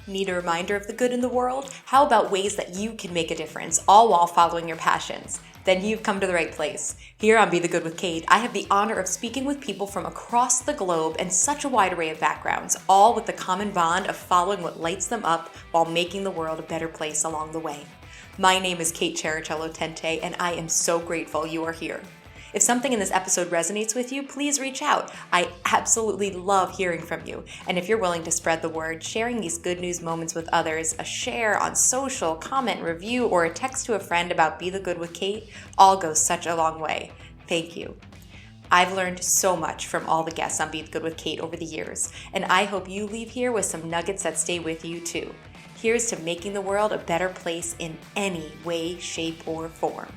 Need a reminder of the good in the world? How about ways that you can make a difference, all while following your passions? Then you've come to the right place. Here on Be the Good with Kate, I have the honor of speaking with people from across the globe and such a wide array of backgrounds, all with the common bond of following what lights them up while making the world a better place along the way. My name is Kate Cherichello Tente, and I am so grateful you are here. If something in this episode resonates with you, please reach out. I absolutely love hearing from you. And if you're willing to spread the word, sharing these good news moments with others, a share on social, comment, review, or a text to a friend about Be the Good with Kate, all goes such a long way. Thank you. I've learned so much from all the guests on Be the Good with Kate over the years, and I hope you leave here with some nuggets that stay with you too. Here's to making the world a better place in any way, shape, or form.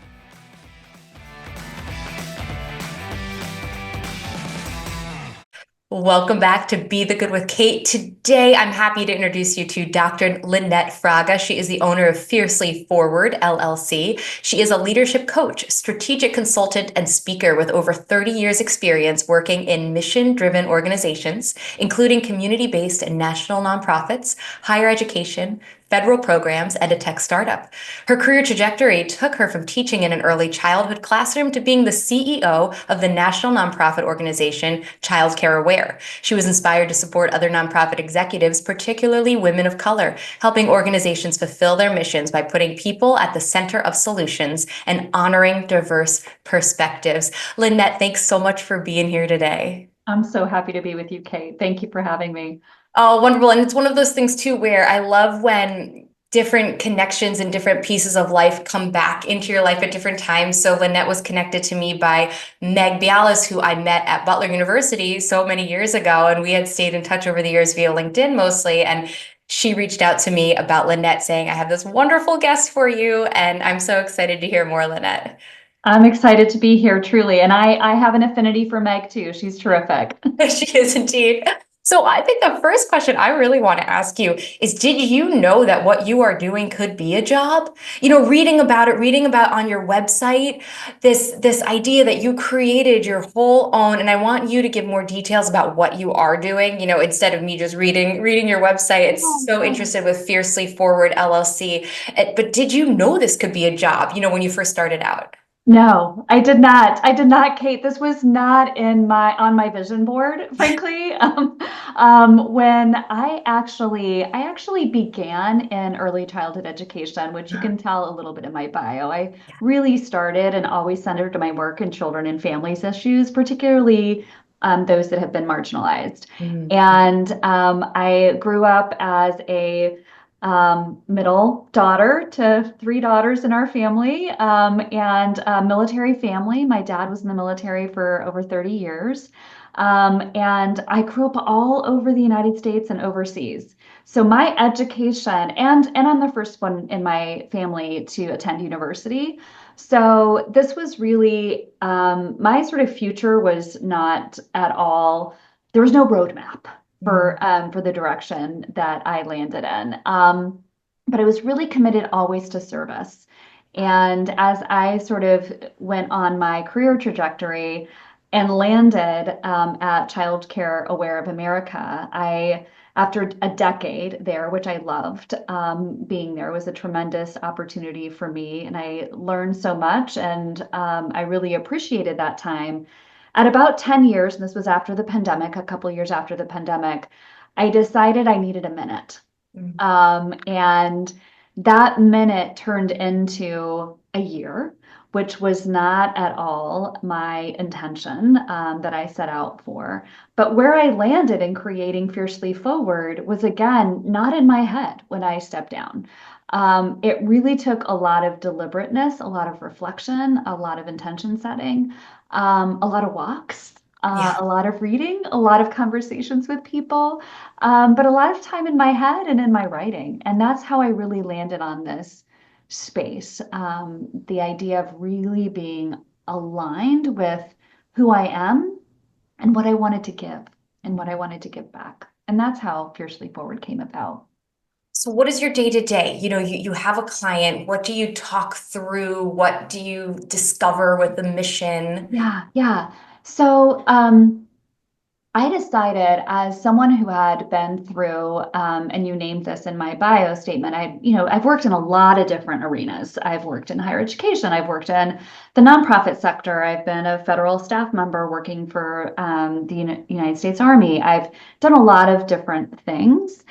Welcome back to Be the Good with Kate. Today, I'm happy to introduce you to Dr. Lynette Fraga. She is the owner of Fiercely Forward, LLC. She is a leadership coach, strategic consultant, and speaker with over 30 years experience working in mission-driven organizations, including community-based and national nonprofits, higher education, federal programs, and a tech startup. Her career trajectory took her from teaching in an early childhood classroom to being the CEO of the national nonprofit organization Child Care Aware. She was inspired to support other nonprofit executives, particularly women of color, helping organizations fulfill their missions by putting people at the center of solutions and honoring diverse perspectives. Lynette, thanks so much for being here today. I'm so happy to be with you, Kate. Thank you for having me. Oh, wonderful. And it's one of those things too, where I love when different connections and different pieces of life come back into your life at different times. So Lynette was connected to me by Meg Bialis, who I met at Butler University so many years ago. And we had stayed in touch over the years via LinkedIn mostly. And she reached out to me about Lynette saying, I have this wonderful guest for you. And I'm so excited to hear more, Lynette. I'm excited to be here, truly. And I have an affinity for Meg too. She's terrific. She is indeed. So I think the first question I really want to ask you is, did you know that what you are doing could be a job? You know, reading about on your website, this idea that you created your whole own, and I want you to give more details about what you are doing, you know, instead of me just reading your website. It's so interested with Fiercely Forward LLC. But did you know this could be a job, you know, when you first started out? No, I did not. I did not, Kate. This was not on my vision board, frankly. When I actually began in early childhood education, which you can tell a little bit in my bio. I really started and always centered my work in children and families issues, particularly those that have been marginalized. Mhm. And I grew up as a middle daughter to three daughters in our family, and a military family. My dad was in the military for over 30 years. And I grew up all over the United States and overseas. So my education, and I'm the first one in my family to attend university. So this was really, my sort of future was not at all, there was no roadmap for the direction that I landed in. But I was really committed always to service. And as I sort of went on my career trajectory and landed at Child Care Aware of America, after a decade there, which I loved, being there was a tremendous opportunity for me, and I learned so much, and I really appreciated that time. At about 10 years, and this was after the pandemic, a couple years after the pandemic, I decided I needed a minute. Mhm. And that minute turned into a year, which was not at all my intention that I set out for. But where I landed in creating Fiercely Forward was, again, not in my head when I stepped down. It really took a lot of deliberateness, a lot of reflection, a lot of intention setting, a lot of walks, Yeah. a lot of reading, a lot of conversations with people, but a lot of time in my head and in my writing. And that's how I really landed on this space. The idea of really being aligned with who I am and what I wanted to give and what I wanted to give back. And that's how Fiercely Forward came about. So what is your day to day? You know, you have a client. What do you talk through? What do you discover with the mission? Yeah, yeah. So, I decided, as someone who had been through, and you named this in my bio statement, I've worked in a lot of different arenas. I've worked in higher education. I've worked in the nonprofit sector. I've been a federal staff member working for the United States Army. I've done a lot of different things.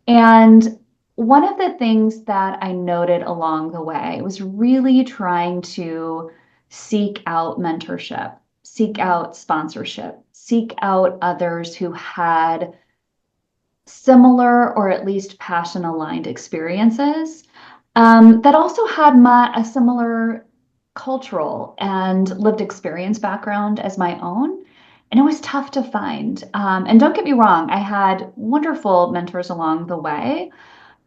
And one of the things that I noted along the way was really trying to seek out mentorship, seek out sponsorship, seek out others who had similar or at least passion aligned experiences, that also had a similar cultural and lived experience background as my own. And it was tough to find. And don't get me wrong, I had wonderful mentors along the way.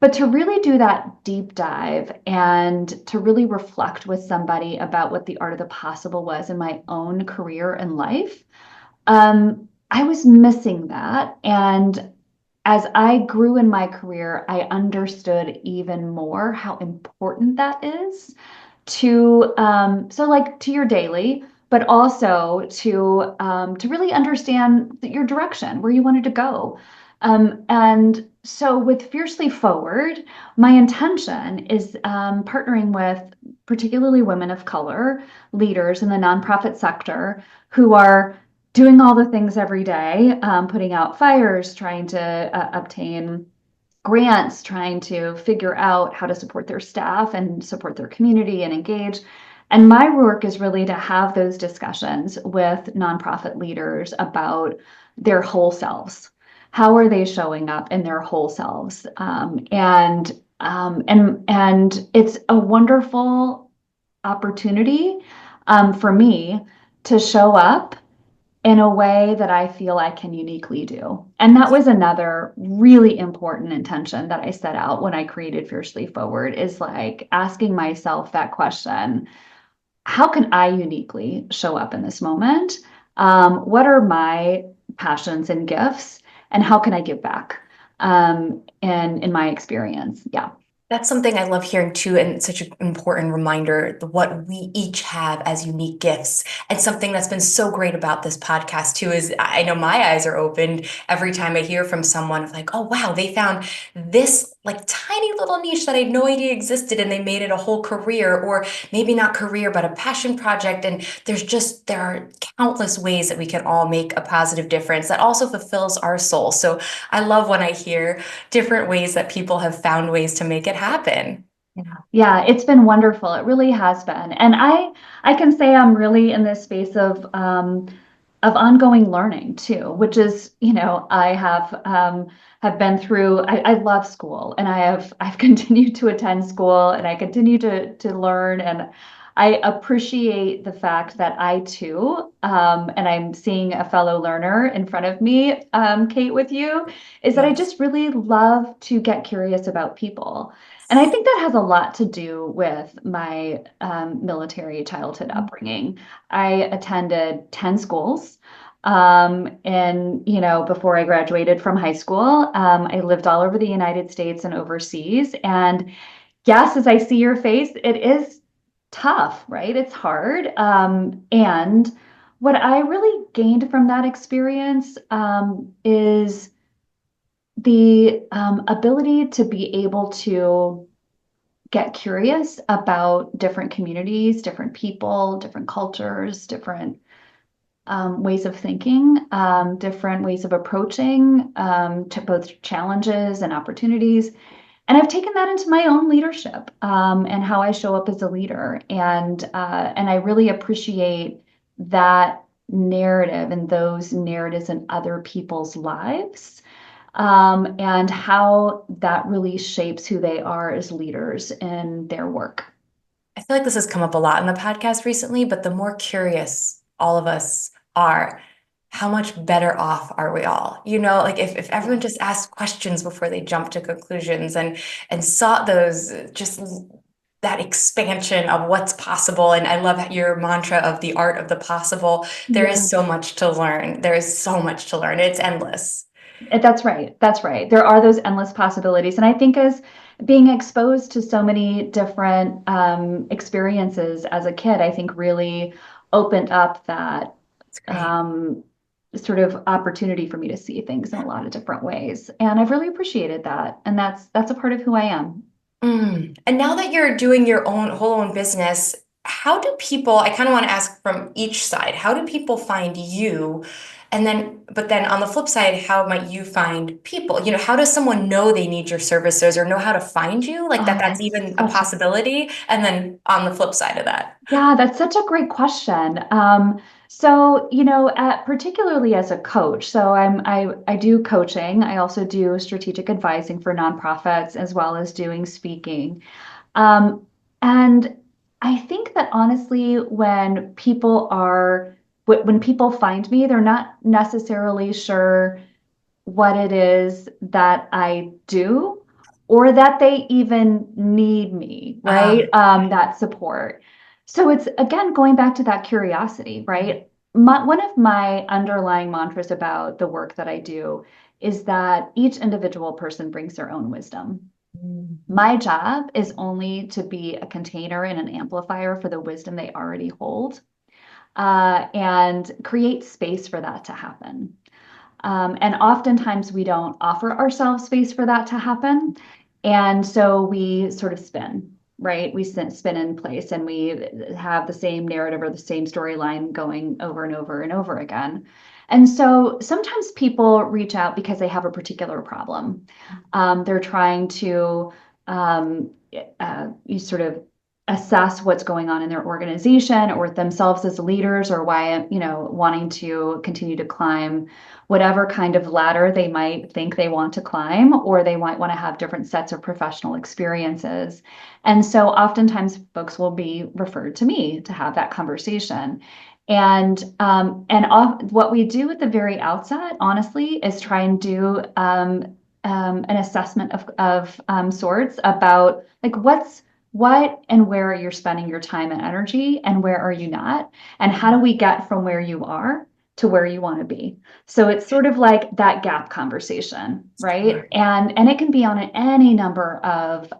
But to really do that deep dive and to really reflect with somebody about what the art of the possible was in my own career and life, I was missing that. And as I grew in my career, I understood even more how important that is to so like to your daily, but also to really understand your direction, where you wanted to go. And so with Fiercely Forward, my intention is partnering with particularly women of color leaders in the nonprofit sector who are doing all the things every day, putting out fires, trying to obtain grants, trying to figure out how to support their staff and support their community and engage. And my work is really to have those discussions with nonprofit leaders about their whole selves. How are they showing up in their whole selves? And it's a wonderful opportunity for me to show up in a way that I feel I can uniquely do. And that was another really important intention that I set out when I created Fiercely Forward, is like asking myself that question: how can I uniquely show up in this moment? What are my passions and gifts? And how can I give back? And in my experience, yeah. That's something I love hearing too, and it's such an important reminder what we each have as unique gifts. And something that's been so great about this podcast too is I know my eyes are opened every time I hear from someone of like, oh wow, they found this like tiny little niche that I had no idea existed and they made it a whole career, or maybe not career, but a passion project. And there are countless ways that we can all make a positive difference that also fulfills our soul. So I love when I hear different ways that people have found ways to make it happen. Yeah, it's been wonderful. It really has been. And I can say I'm really in this space of ongoing learning too, which is, I have been through, I love school, and I've continued to attend school, and I continue to learn, and I appreciate the fact that I too, and I'm seeing a fellow learner in front of me, Kate, with you, is that I Yes. just really love to get curious about people. And I think that has a lot to do with my military childhood upbringing. I attended 10 schools. And, before I graduated from high school, I lived all over the United States and overseas. And yes, as I see your face, it is tough, right? It's hard. And what I really gained from that experience is the ability to be able to get curious about different communities, different people, different cultures, different ways of thinking, different ways of approaching to both challenges and opportunities. And I've taken that into my own leadership, and how I show up as a leader. And I really appreciate that narrative and those narratives in other people's lives, and how that really shapes who they are as leaders in their work. I feel like this has come up a lot in the podcast recently, but the more curious all of us are, how much better off are we all? Like if everyone just asked questions before they jump to conclusions and sought those just that expansion of what's possible. And I love your mantra of the art of the possible. There is so Yes. much to learn. There is so much to learn. It's endless. That's right. That's right. There are those endless possibilities. And I think as being exposed to so many different experiences as a kid, I think really opened up that It's great. um, sort of opportunity for me to see things in a lot of different ways. And I've really appreciated that. And that's a part of who I am. And now that you're doing your own business, how do people, I kind of want to ask from each side, how do people find you? And then, but then on the flip side, how might you find people? How does someone know they need your services or know how to find you? Like Oh, that's that's even a such a possibility. And then on the flip side of that. Yeah, that's such a great question. So, particularly as a coach, so I do coaching. I also do strategic advising for nonprofits as well as doing speaking. Um, and I think that honestly, when people find me, they're not necessarily sure what it is that I do or that they even need me, right? Okay. That support. So it's again going back to that curiosity, right? One of my underlying mantras about the work that I do is that each individual person brings their own wisdom. Mm. My job is only to be a container and an amplifier for the wisdom they already hold, and create space for that to happen. And oftentimes we don't offer ourselves space for that to happen. And so we sort of spin, right? We spin in place and we have the same narrative or the same storyline going over and over and over again. And so sometimes people reach out because they have a particular problem. They're trying to you sort of assess what's going on in their organization or themselves as leaders, or why, wanting to continue to climb whatever kind of ladder they might think they want to climb, or they might want to have different sets of professional experiences. And so oftentimes folks will be referred to me to have that conversation. What we do at the very outset, honestly, is try and do an assessment of sorts about like what and where you're spending your time and energy, and where are you not, and how do we get from where you are to where you want to be. So it's sort of like that gap conversation, right? And it can be on any number of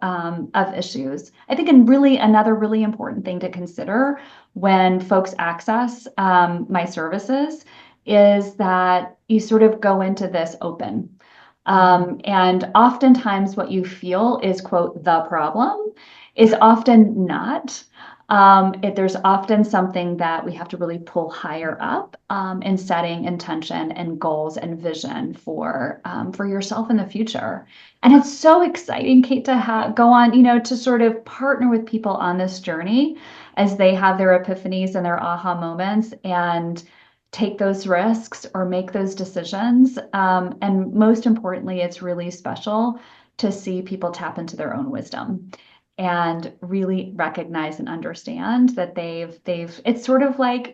issues. I think, and really another really important thing to consider when folks access my services is that you sort of go into this open. And oftentimes what you feel is, quote, the problem is often not. There's often something that we have to really pull higher up in setting intention and goals and vision for yourself in the future. And it's so exciting, Kate, to go on, to sort of partner with people on this journey as they have their epiphanies and their aha moments, and take those risks or make those decisions. And most importantly, it's really special to see people tap into their own wisdom and really recognize and understand that it's sort of like,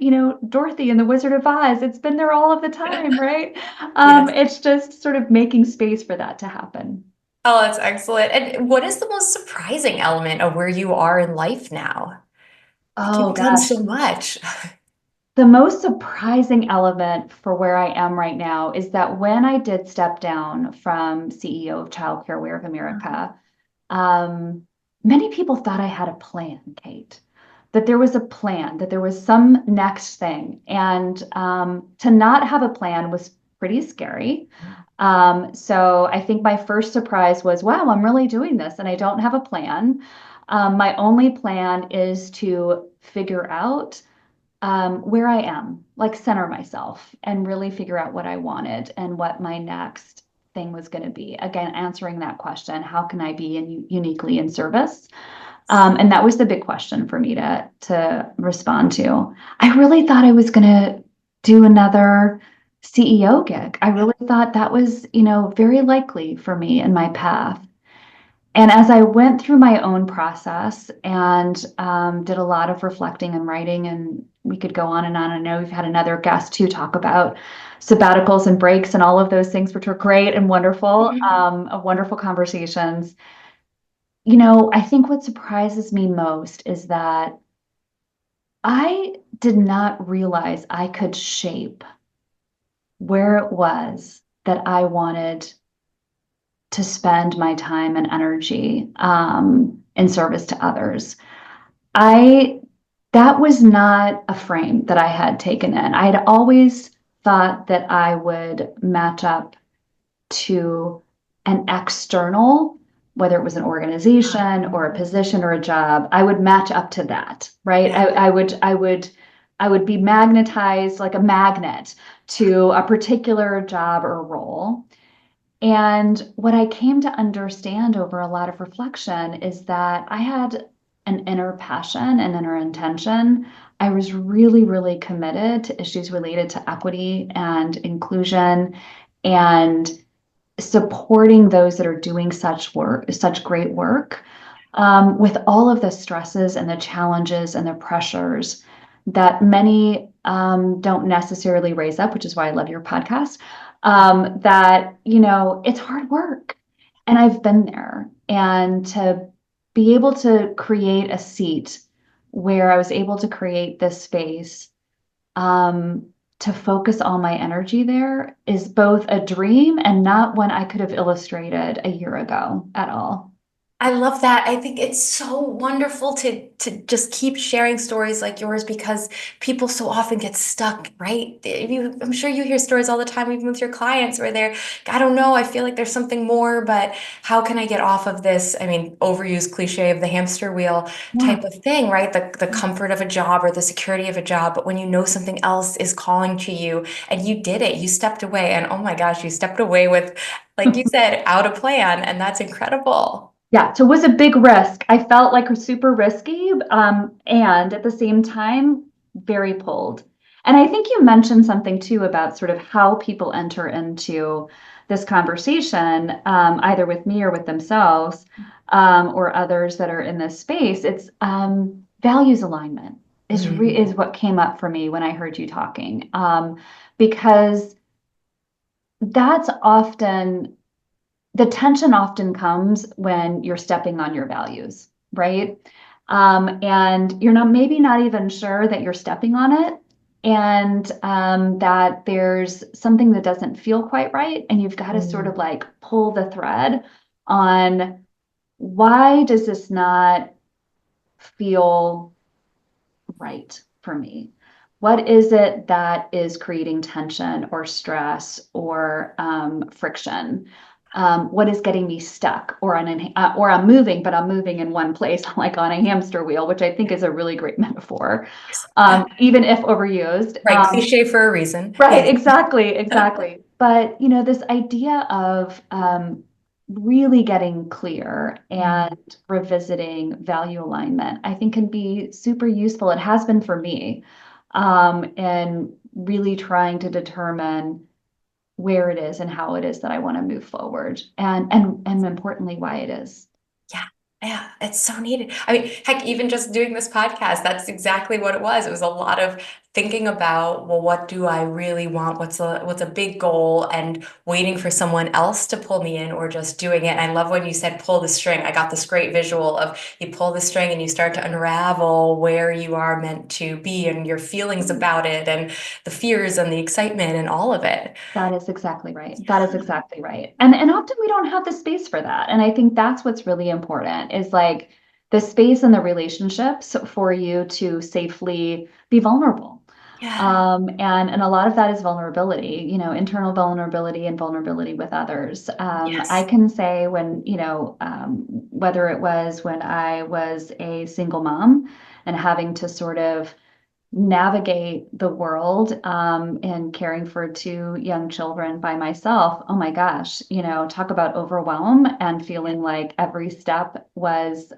Dorothy and the Wizard of Oz. It's been there all of the time, right? Yes. It's just sort of making space for that to happen. Oh, that's excellent. And what is the most surprising element of where you are in life now? Like Oh you've done gosh. so much. The most surprising element for where I am right now is that when I did step down from CEO of Child Care Aware of America, um, many people thought I had a plan, Kate, that there was a plan, that there was some next thing. And to not have a plan was pretty scary. So I think my first surprise was, wow, I'm really doing this and I don't have a plan. My only plan is to figure out where I am, like center myself and really figure out what I wanted and what my next thing was going to be. Again, answering that question, how can I be uniquely in service? And that was the big question for me to respond to. I really thought I was going to do another CEO gig. I really thought that was, very likely for me in my path. And as I went through my own process and did a lot of reflecting and writing, and we could go on and on. I know we've had another guest to talk about sabbaticals and breaks and all of those things, which were great and wonderful, wonderful conversations. I think what surprises me most is that I did not realize I could shape where it was that I wanted to spend my time and energy in service to others. I That was not a frame that I had taken in. I had always thought that I would match up to an external, whether it was an organization or a position or a job, I would match up to that, right? Yeah. I would be magnetized like a magnet to a particular job or role. And what I came to understand over a lot of reflection is that I had an inner passion and inner intention. I was really, really committed to issues related to equity and inclusion and supporting those that are doing such great work, with all of the stresses and the challenges and the pressures that many don't necessarily raise up, which is why I love your podcast. That, it's hard work. And I've been there. And to be able to create a seat where I was able to create this space, um, to focus all my energy there is both a dream and not one I could have illustrated a year ago at all. I love that. I think it's so wonderful to just keep sharing stories like yours because people so often get stuck, right? I'm sure you hear stories all the time, even with your clients, where they're, I don't know, I feel like there's something more, but how can I get off of this? I mean, overused cliche of the hamster wheel Yeah. type of thing, right? The comfort of a job or the security of a job, but when you know something else is calling to you and you did it, you stepped away, and oh my gosh, you stepped away with, like you said, out a plan, and that's incredible. Yeah, so it was a big risk. I felt like super risky, and at the same time, very pulled. And I think you mentioned something too about sort of how people enter into this conversation, either with me or with themselves, or others that are in this space. It's values alignment is what came up for me when I heard you talking, because that's often the tension often comes when you're stepping on your values, right? And you're not even sure that you're stepping on it, and that there's something that doesn't feel quite right. And you've got to sort of like pull the thread on, why does this not feel right for me? What is it that is creating tension or stress or friction? What is getting me stuck, or or I'm moving, but I'm moving in one place, like on a hamster wheel, which I think is a really great metaphor, even if overused. Right, cliche for a reason. Right, Yes. exactly, exactly. But this idea of really getting clear and revisiting value alignment, I think can be super useful. It has been for me, and really trying to determine where it is and how it is that I want to move forward, and importantly, why it is. Yeah, yeah, it's so needed. I mean, heck, even just doing this podcast, that's exactly what it was. It was a lot of thinking about, well, what do I really want? What's a big goal? And waiting for someone else to pull me in, or just doing it. And I love when you said pull the string. I got this great visual of you pull the string and you start to unravel where you are meant to be and your feelings about it and the fears and the excitement and all of it. That is exactly right. That is exactly right. And often we don't have the space for that. And I think that's what's really important, is like the space and the relationships for you to safely be vulnerable. Yeah. And a lot of that is vulnerability, internal vulnerability and vulnerability with others. I Yes. can say when, whether it was when I was a single mom and having to sort of navigate the world, and caring for two young children by myself. Oh my gosh, talk about overwhelm and feeling like every step was,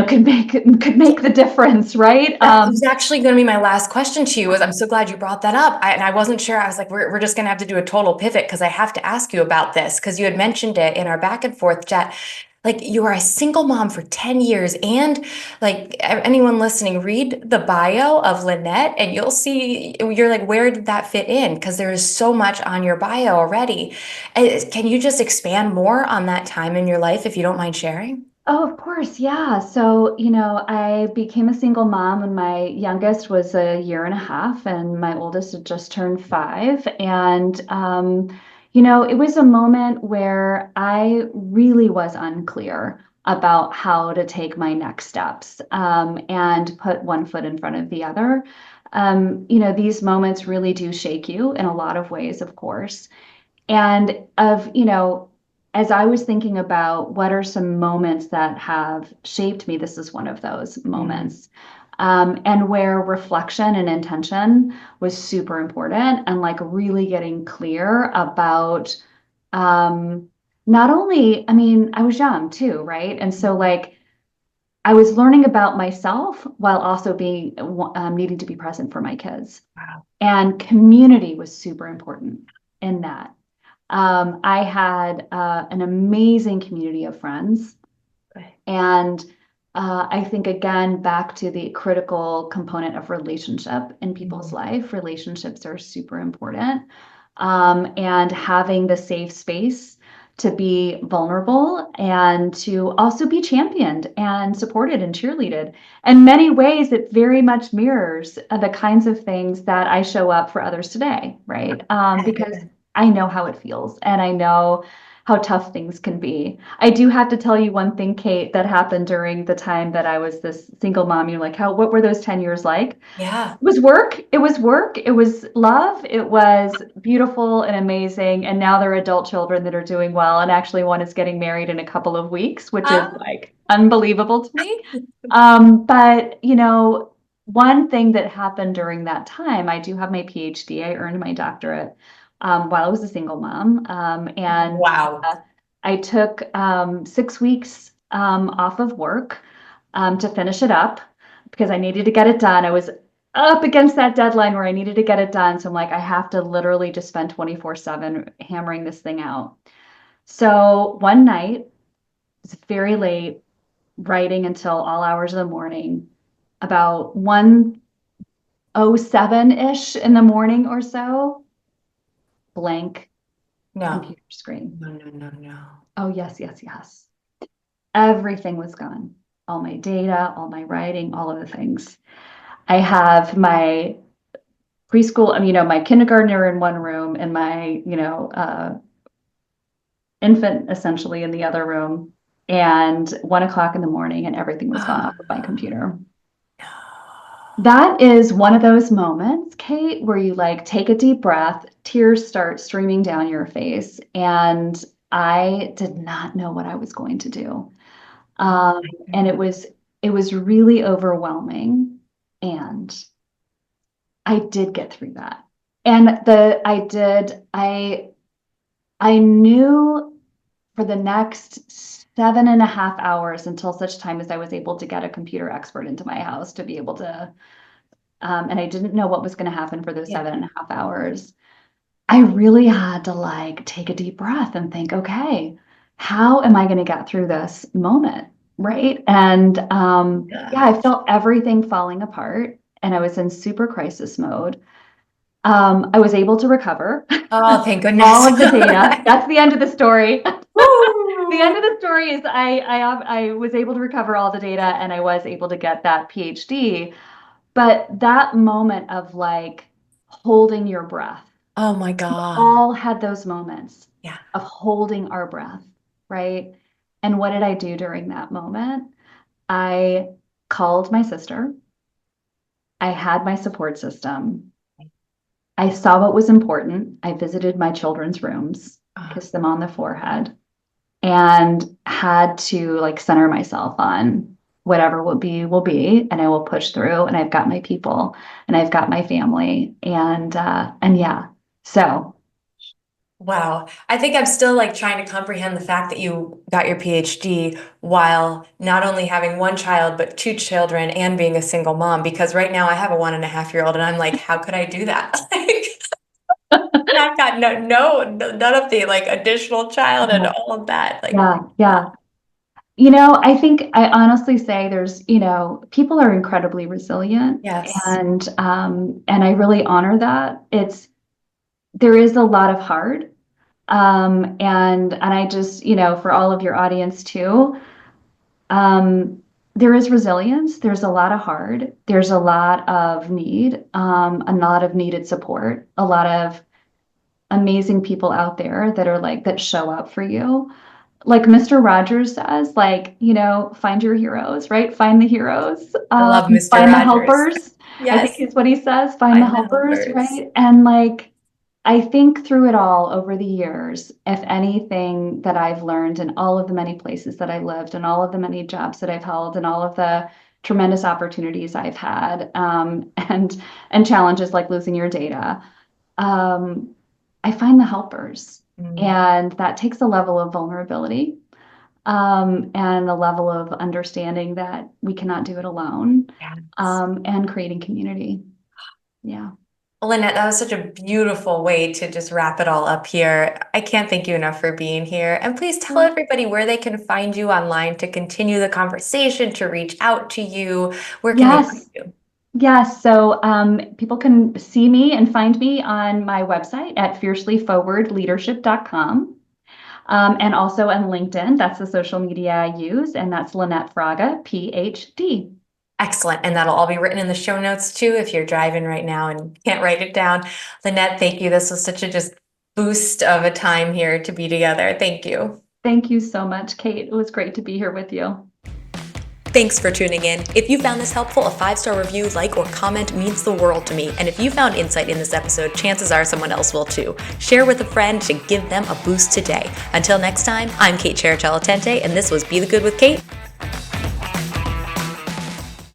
could make the difference, right? That was actually going to be my last question to you. Was I'm so glad you brought that up. And I wasn't sure. I was like, we're just going to have to do a total pivot because I have to ask you about this because you had mentioned it in our back and forth chat. Like you are a single mom for 10 years. And like anyone listening, read the bio of Lynette and you'll see, you're like, where did that fit in? Because there is so much on your bio already. Can you just expand more on that time in your life if you don't mind sharing? Oh, of course. Yeah. So, I became a single mom when my youngest was a year and a half and my oldest had just turned 5. And, it was a moment where I really was unclear about how to take my next steps, and put one foot in front of the other. These moments really do shake you in a lot of ways, of course. And as I was thinking about what are some moments that have shaped me, this is one of those moments. And where reflection and intention was super important, and like really getting clear about not only, I mean, I was young too, right? And so like I was learning about myself while also being needing to be present for my kids. Wow. And community was super important in that. I had an amazing community of friends. Okay. And I think, again, back to the critical component of relationship in people's life, relationships are super important. And having the safe space to be vulnerable and to also be championed and supported and cheerleaded. In many ways, it very much mirrors the kinds of things that I show up for others today, right? Because I know how it feels and I know how tough things can be. I do have to tell you one thing, Kate, that happened during the time that I was this single mom. You're like, what were those 10 years like? Yeah. It was work. It was work. It was love. It was beautiful and amazing. And now they're adult children that are doing well. And actually, one is getting married in a couple of weeks, which is Uh, like unbelievable to me. But, one thing that happened during that time, I do have my PhD. I earned my doctorate while I was a single mom. And wow. I took 6 weeks off of work to finish it up because I needed to get it done. I was up against that deadline where I needed to get it done. So I'm like, I have to literally just spend 24/7 hammering this thing out. So one night, it was very late, writing until all hours of the morning, about 1:07-ish in the morning or so, blank No. computer screen. No, no, no, no. Oh, yes, yes, yes. Everything was gone. All my data, all my writing, all of the things. I have my preschool, my kindergartner in one room and my, infant essentially in the other room. And 1 o'clock in the morning, and everything was gone off of my computer. That is one of those moments, Kate, where you like take a deep breath, tears start streaming down your face, and I did not know what I was going to do. Oh Um, my and it God. was it was really overwhelming, and I did get through that. And I knew for the next 7.5 hours until such time as I was able to get a computer expert into my house to be able to, and I didn't know what was going to happen for those Yeah. 7.5 hours. I really had to like take a deep breath and think, okay, how am I going to get through this moment? Right. And yeah, I Gosh. felt everything falling apart and I was in super crisis mode. I was able to recover Oh, thank all goodness. of the data. That's the end of the story. The Woo! end of the story is I was able to recover all the data and I was able to get that PhD. But that moment of like holding your breath, Oh my God. all had those moments Yeah. of holding our breath, right? And what did I do during that moment? I called my sister. I had my support system. I saw what was important. I visited my children's rooms, Uh, kissed them on the forehead, and had to like center myself on whatever will be, and I will push through. And I've got my people, and I've got my family, and yeah. So wow. I think I'm still like trying to comprehend the fact that you got your PhD while not only having one child, but two children and being a single mom. Because right now I have a 1.5-year-old and I'm like, how could I do that? Like, I've got none of the like additional child and yeah, all of that. Like, yeah, wow. yeah. I think I honestly say there's, people are incredibly resilient, Yes. and I really honor that. There is a lot of hard, and I just, for all of your audience too, um, there is resilience. There's a lot of hard. There's a lot of need, a lot of needed support, a lot of amazing people out there that are like that show up for you. Like Mr. Rogers says, like, find your heroes, right? Find the heroes, I love Mr. find the Rogers. helpers. I think Yes. is what he says, find the Find the helpers, helpers. right? And like, I think through it all over the years, if anything that I've learned in all of the many places that I lived and all of the many jobs that I've held and all of the tremendous opportunities I've had, and challenges like losing your data, um, I find the helpers. Mm. And that takes a level of vulnerability, and a level of understanding that we cannot do it alone, Yes. and creating community. Yeah. Lynette, that was such a beautiful way to just wrap it all up here. I can't thank you enough for being here. And please tell everybody where they can find you online to continue the conversation, to reach out to you. Where can they find Yes. you? Yes. So people can see me and find me on my website at fiercelyforwardleadership.com. And also on LinkedIn. That's the social media I use. And that's Lynette Fraga, PhD. Excellent. And that'll all be written in the show notes too if you're driving right now and can't write it down. Lynette, thank you. This was such a just boost of a time here to be together. Thank you. Thank you so much, Kate. It was great to be here with you. Thanks for tuning in. If you found this helpful, a 5-star review, like, or comment means the world to me. And if you found insight in this episode, chances are someone else will too. Share with a friend to give them a boost today. Until next time, I'm Kate Cherichello Tente, and this was Be the Good with Kate.